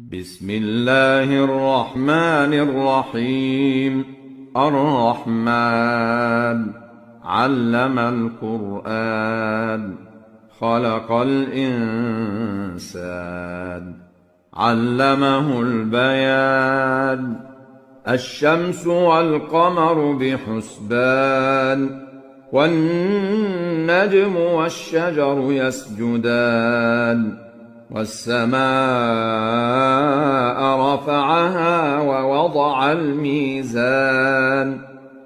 بسم الله الرحمن الرحيم. الرحمن علم القرآن خلق الإنسان علمه البيان. الشمس والقمر بحسبان والنجم والشجر يسجدان والسماء رفعها ووضع الميزان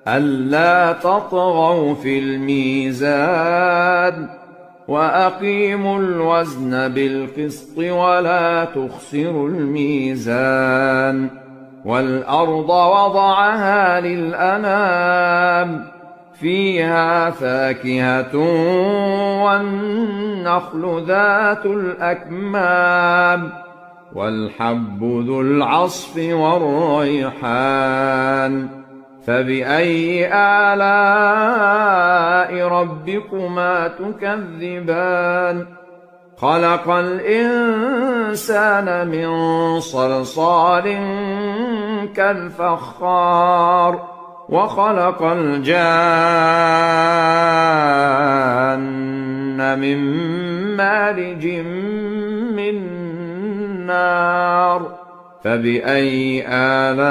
ألا تطغوا في الميزان وأقيموا الوزن بالقسط ولا تخسروا الميزان. والأرض وضعها للأنام فيها فاكهة والنخل ذات الأكمام والحب ذو العصف والريحان. فبأي آلاء ربكما تكذبان؟ خلق الإنسان من صلصال كالفخار وخلق الجان من مارج من نار. فبأي آلاء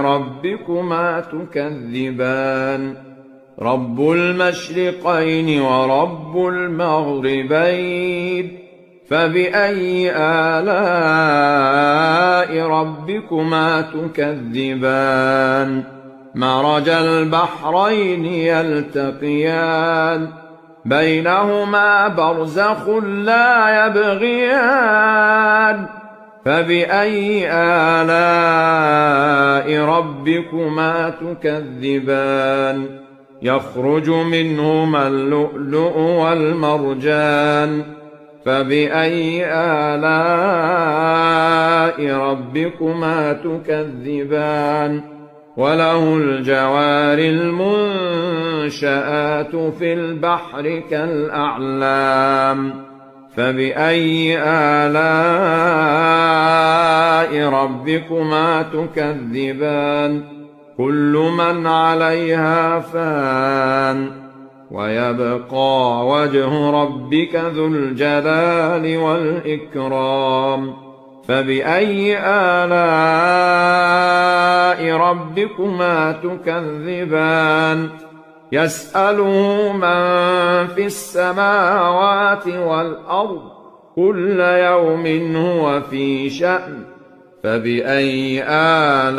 ربكما تكذبان؟ رب المشرقين ورب المغربين. فبأي آلاء ربكما تكذبان؟ مرج البحرين يلتقيان بينهما برزخ لا يبغيان. فبأي آلاء ربكما تكذبان؟ يخرج منهما اللؤلؤ والمرجان. فبأي آلاء ربكما تكذبان؟ وله الجوار المنشآت في البحر كالأعلام. فبأي آلاء ربكما تكذبان؟ كل من عليها فان ويبقى وجه ربك ذو الجلال والإكرام. فبأي آلاء ربكما تكذبان؟ يسأله من في السماوات والأرض كل يوم هو في شأن. فبأي آلاء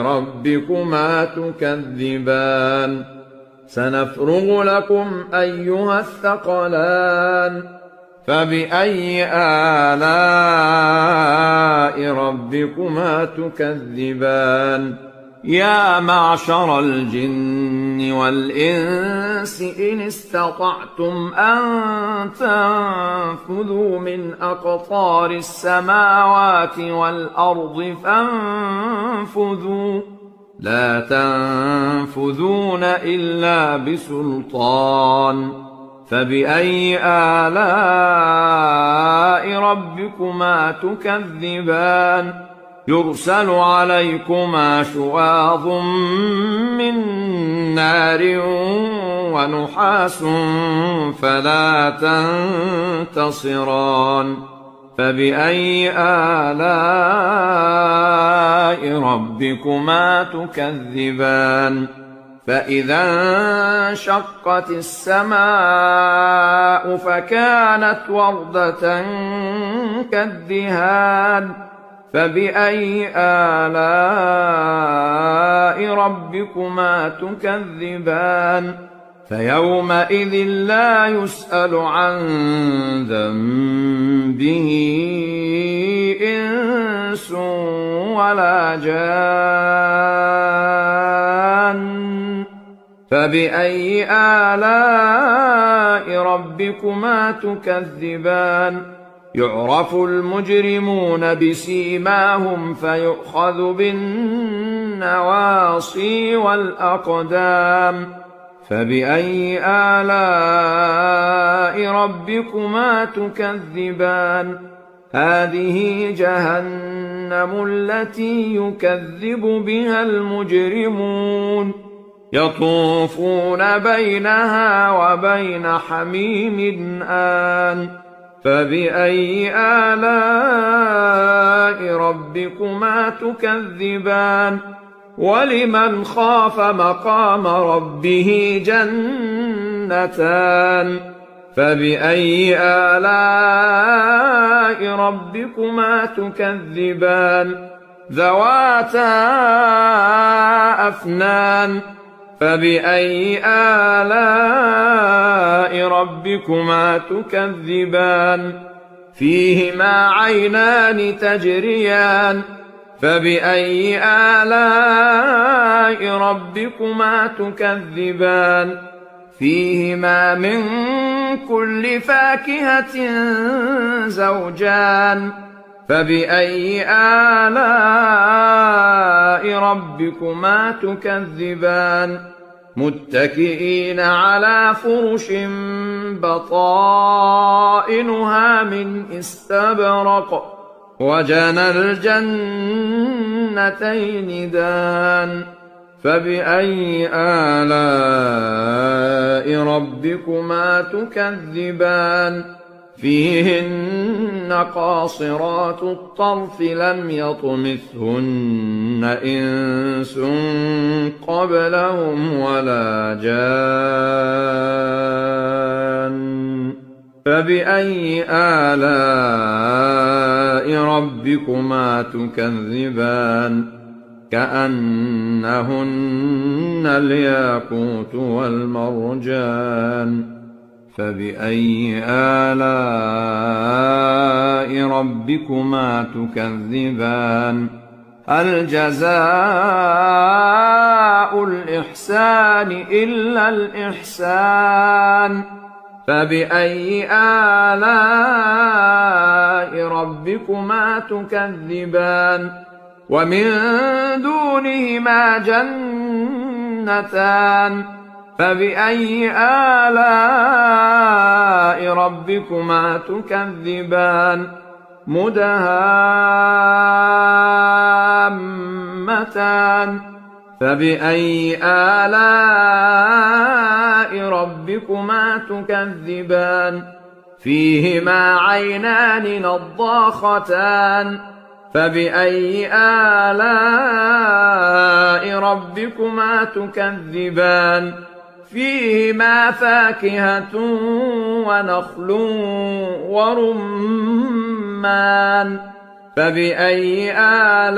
ربكما تكذبان؟ سنفرغ لكم أيها الثقلان. فبأي آلاء ربكما تكذبان؟ يا معشر الجن والإنس إن استطعتم أن تنفذوا من أقطار السماوات والأرض فانفذوا لا تنفذون إلا بسلطان. فبأي آلاء ربكما تكذبان؟ يرسل عليكما شواظ من نار ونحاس فلا تنتصران. فبأي آلاء ربكما تكذبان؟ فإذا انشقت السماء فكانت وردة كالدهان. فبأي آلاء ربكما تكذبان؟ فيومئذ لا يسأل عن ذنبه إنس ولا جان. فبأي آلاء ربكما تكذبان؟ يعرف المجرمون بسيماهم فيؤخذ بالنواصي والأقدام. فبأي آلاء ربكما تكذبان هذه جهنم التي يكذب بها المجرمون يطوفون بينها وبين حميم آن فبأي آلاء ربكما تكذبان ولمن خاف مقام ربه جنتان فبأي آلاء ربكما تكذبان ذواتا أفنان فبأي آلاء ربكما تكذبان فيهما عينان تجريان فبأي آلاء ربكما تكذبان فيهما من كل فاكهة زوجان فبأي آلاء ربكما تكذبان متكئين على فرش بطائنها من استبرق وجنى الجنتين دان فبأي آلاء ربكما تكذبان فيهن قاصرات الطرف لم يطمثهن إنس قبلهم ولا جان فبأي آلاء ربكما تكذبان كأنهن الياقوت والمرجان فبأي آلاء ربكما تكذبان هل جزاء الإحسان إلا الإحسان فبأي آلاء ربكما تكذبان ومن دونهما جنتان فبأي آلاء ربكما تكذبان مدهامتان فبأي آلاء ربكما تكذبان فيهما عينان نضاختان فبأي آلاء ربكما تكذبان فيهما فاكهة ونخل ورمان فبأي آلاء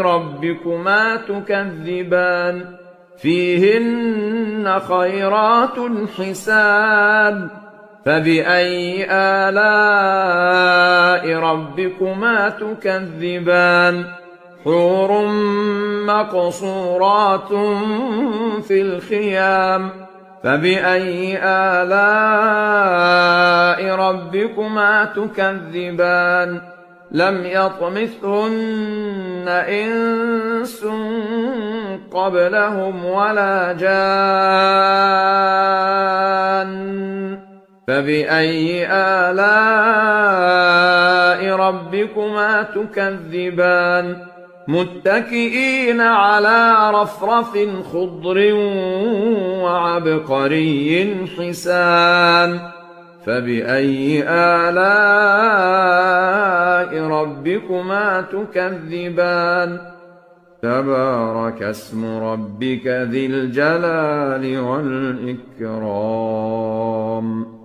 ربكما تكذبان فيهن خيرات حسان فبأي آلاء ربكما تكذبان حور مقصورات في الخيام فبأي آلاء ربكما تكذبان لم يطمثهن إنس قبلهم ولا جان فبأي آلاء ربكما تكذبان متكئين على رفرف خضر وعبقري حسان فبأي آلاء ربكما تكذبان تبارك اسم ربك ذي الجلال والإكرام